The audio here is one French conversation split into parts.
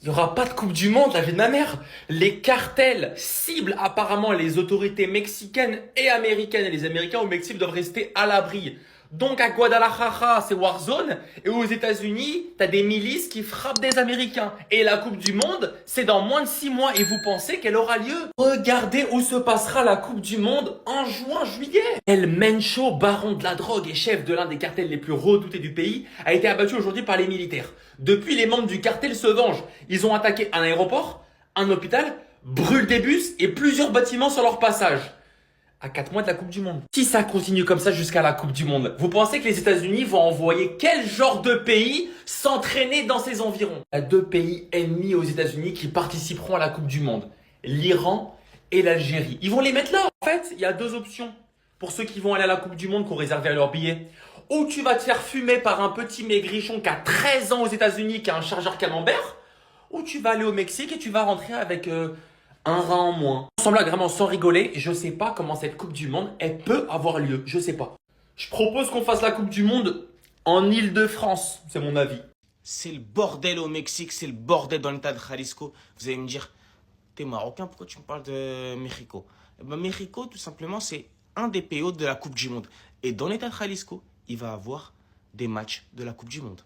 Il n'y aura pas de Coupe du Monde, la vie de ma mère. Les cartels ciblent apparemment les autorités mexicaines et américaines. Et les Américains au Mexique doivent rester à l'abri. Donc à Guadalajara, c'est Warzone. Et aux États-Unis, t'as des milices qui frappent des Américains. Et la Coupe du Monde, c'est dans moins de 6 mois. Et vous pensez qu'elle aura lieu? Regardez où se passera la Coupe du Monde en juin, juillet. El Mencho, baron de la drogue et chef de l'un des cartels les plus redoutés du pays, a été abattu aujourd'hui par les militaires. Depuis, les membres du cartel se vengent. Ils ont attaqué un aéroport, un hôpital, brûlent des bus et plusieurs bâtiments sur leur passage. À 4 mois de la Coupe du Monde. Si ça continue comme ça jusqu'à la Coupe du Monde, vous pensez que les États-Unis vont envoyer quel genre de pays s'entraîner dans ces environs? Il y a deux pays ennemis aux États-Unis qui participeront à la Coupe du Monde. L'Iran et l'Algérie. Ils vont les mettre là. En fait, il y a deux options pour ceux qui vont aller à la Coupe du Monde, qui ont réservé leur billet. Ou tu vas te faire fumer par un petit maigrichon qui a 13 ans aux États-Unis, qui a un chargeur camembert, ou tu vas aller au Mexique et tu vas rentrer avec un rein en moins. Ensemble, vraiment, sans rigoler, je sais pas comment cette Coupe du Monde, elle peut avoir lieu. Je sais pas. Je propose qu'on fasse la Coupe du Monde en Île-de-France. C'est mon avis. C'est le bordel au Mexique, c'est le bordel dans l'état de Jalisco. Vous allez me dire, t'es marocain, pourquoi tu me parles de Mexico? Eh ben, Mexico, tout simplement, c'est un des pays hôtes de la Coupe du Monde. Et dans l'état de Jalisco, il va avoir des matchs de la Coupe du Monde.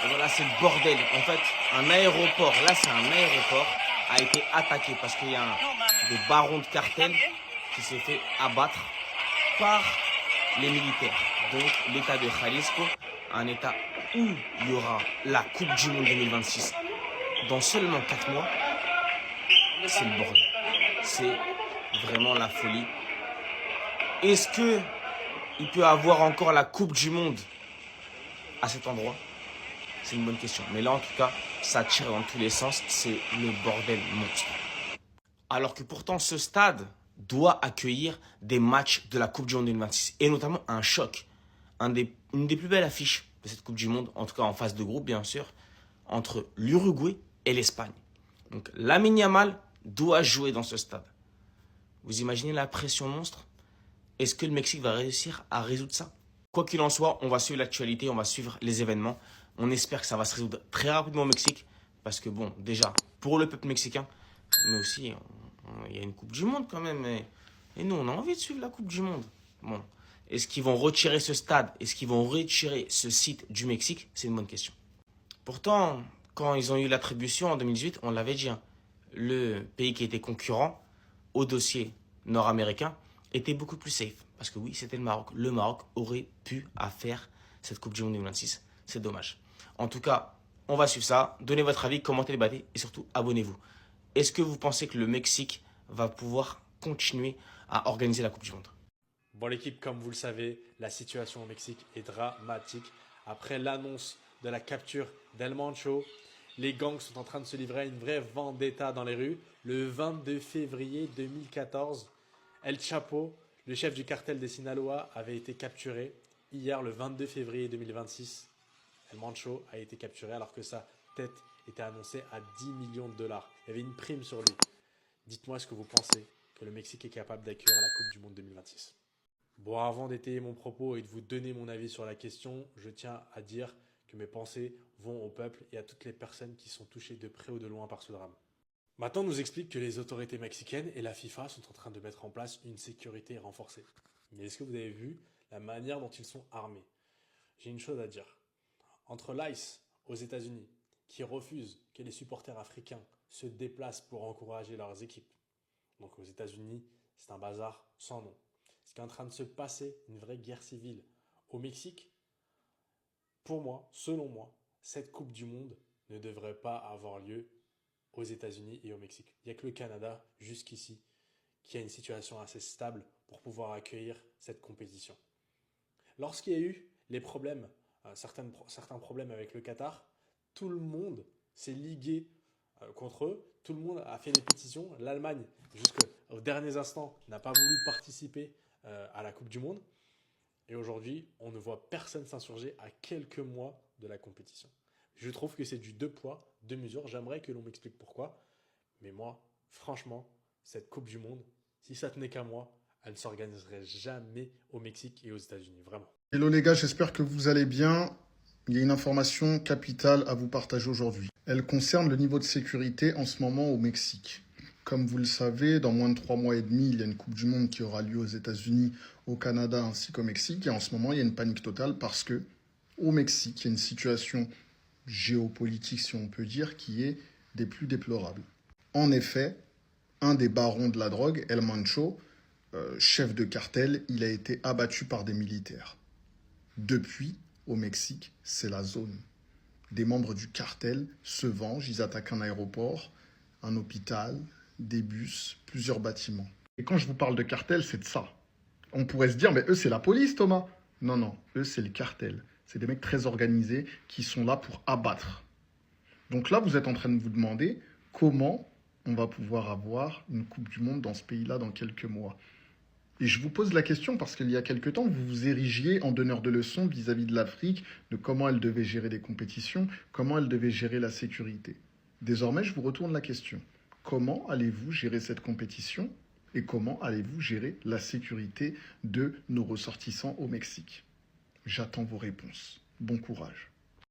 Et voilà, c'est le bordel. En fait, un aéroport, là c'est un aéroport, a été attaqué parce qu'il y a des barons de cartel qui s'est fait abattre par les militaires. Donc l'état de Jalisco, un état où il y aura la Coupe du Monde 2026 dans seulement 4 mois, c'est le bordel. C'est vraiment la folie. Est-ce que il peut avoir encore la Coupe du Monde à cet endroit? C'est une bonne question. Mais là, en tout cas, ça tire dans tous les sens. C'est le bordel monstre. Alors que pourtant, ce stade doit accueillir des matchs de la Coupe du Monde 2026. Et notamment un choc. Une des plus belles affiches de cette Coupe du Monde, en tout cas en phase de groupe, bien sûr, entre l'Uruguay et l'Espagne. Donc, Lamine Yamal doit jouer dans ce stade. Vous imaginez la pression monstre? Est-ce que le Mexique va réussir à résoudre ça? Quoi qu'il en soit, on va suivre l'actualité, on va suivre les événements. On espère que ça va se résoudre très rapidement au Mexique. Parce que bon, déjà, pour le peuple mexicain, mais aussi, il y a une Coupe du Monde quand même. Et nous, on a envie de suivre la Coupe du Monde. Bon, est-ce qu'ils vont retirer ce stade? Est-ce qu'ils vont retirer ce site du Mexique? C'est une bonne question. Pourtant, quand ils ont eu l'attribution en 2018, on l'avait dit, hein, le pays qui était concurrent au dossier nord-américain était beaucoup plus safe. Parce que oui, c'était le Maroc. Le Maroc aurait pu faire cette Coupe du Monde 2026. C'est dommage. En tout cas, on va suivre ça. Donnez votre avis, commentez, débattez et surtout abonnez-vous. Est-ce que vous pensez que le Mexique va pouvoir continuer à organiser la Coupe du Monde? Bon, l'équipe, comme vous le savez, la situation au Mexique est dramatique. Après l'annonce de la capture d'El Mancho, les gangs sont en train de se livrer à une vraie vendetta dans les rues. Le 22 février 2014, El Chapo, le chef du cartel de Sinaloa, avait été capturé. Hier, le 22 février 2026, El Mancho a été capturé alors que sa tête était annoncée à 10 millions de dollars. Il y avait une prime sur lui. Dites-moi ce que vous pensez que le Mexique est capable d'accueillir la Coupe du Monde 2026. Bon, avant d'étayer mon propos et de vous donner mon avis sur la question, je tiens à dire que mes pensées vont au peuple et à toutes les personnes qui sont touchées de près ou de loin par ce drame. Maintenant, on nous explique que les autorités mexicaines et la FIFA sont en train de mettre en place une sécurité renforcée. Mais est-ce que vous avez vu la manière dont ils sont armés? J'ai une chose à dire. Entre l'ICE aux États-Unis, qui refuse que les supporters africains se déplacent pour encourager leurs équipes, donc aux États-Unis, c'est un bazar sans nom. Ce qui est en train de se passer, une vraie guerre civile au Mexique, pour moi, selon moi, cette Coupe du Monde ne devrait pas avoir lieu aux États-Unis et au Mexique. Il n'y a que le Canada, jusqu'ici, qui a une situation assez stable pour pouvoir accueillir cette compétition. Lorsqu'il y a eu les problèmes, certains problèmes avec le Qatar, tout le monde s'est ligué contre eux. Tout le monde a fait des pétitions. L'Allemagne, jusqu'aux derniers instants, n'a pas voulu participer à la Coupe du Monde. Et aujourd'hui, on ne voit personne s'insurger à quelques mois de la compétition. Je trouve que c'est du deux poids, deux mesures. J'aimerais que l'on m'explique pourquoi. Mais moi, franchement, cette Coupe du Monde, si ça tenait qu'à moi, elle ne s'organiserait jamais au Mexique et aux États-Unis. Vraiment. Hello les gars, j'espère que vous allez bien. Il y a une information capitale à vous partager aujourd'hui. Elle concerne le niveau de sécurité en ce moment au Mexique. Comme vous le savez, dans moins de 3 mois et demi, il y a une Coupe du Monde qui aura lieu aux États-Unis, au Canada ainsi qu'au Mexique. Et en ce moment, il y a une panique totale parce que au Mexique, il y a une situation géopolitique, si on peut dire, qui est des plus déplorables. En effet, un des barons de la drogue, El Mancho, chef de cartel, il a été abattu par des militaires. Depuis, au Mexique, c'est la zone. Des membres du cartel se vengent, ils attaquent un aéroport, un hôpital, des bus, plusieurs bâtiments. Et quand je vous parle de cartel, c'est de ça. On pourrait se dire, mais eux, c'est la police, Thomas. Non, non, eux, c'est le cartel. C'est des mecs très organisés qui sont là pour abattre. Donc là, vous êtes en train de vous demander comment on va pouvoir avoir une Coupe du Monde dans ce pays-là dans quelques mois. Et je vous pose la question parce qu'il y a quelque temps, vous vous érigiez en donneur de leçons vis-à-vis de l'Afrique, de comment elle devait gérer les compétitions, comment elle devait gérer la sécurité. Désormais, je vous retourne la question. Comment allez-vous gérer cette compétition et comment allez-vous gérer la sécurité de nos ressortissants au Mexique? J'attends vos réponses. Bon courage.